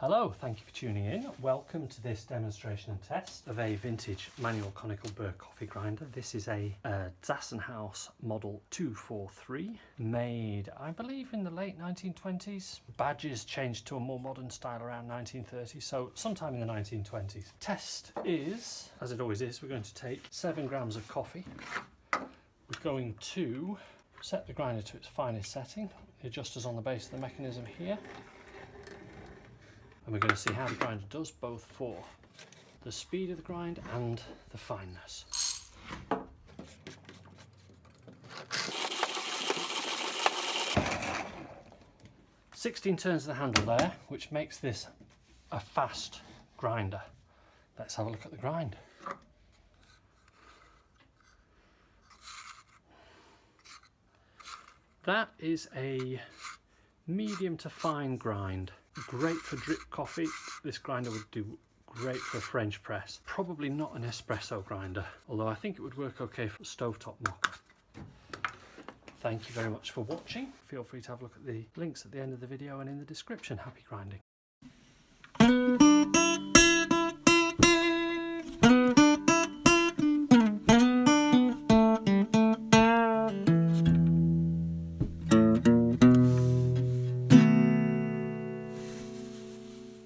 Hello, thank you for tuning in. Welcome to this demonstration and test of a vintage manual conical burr coffee grinder. This is a Zassenhaus model 243, made I believe in the late 1920s. Badges changed to a more modern style around 1930, so sometime in the 1920s. Test is, as it always is, we're going to take 7 grams of coffee. We're going to set the grinder to its finest setting. The adjuster's on the base of the mechanism here. And we're going to see how the grinder does, both for the speed of the grind and the fineness. "16 turns of the handle there, which makes this a fast grinder. Let's have a look at the grind. That is a medium to fine grind. Great for drip coffee. This grinder would do great for a French press. Probably not an espresso grinder, although I think it would work okay for a stovetop mocha. Thank you very much for watching. Feel free to have a look at the links at the end of the video and in the description. Happy grinding.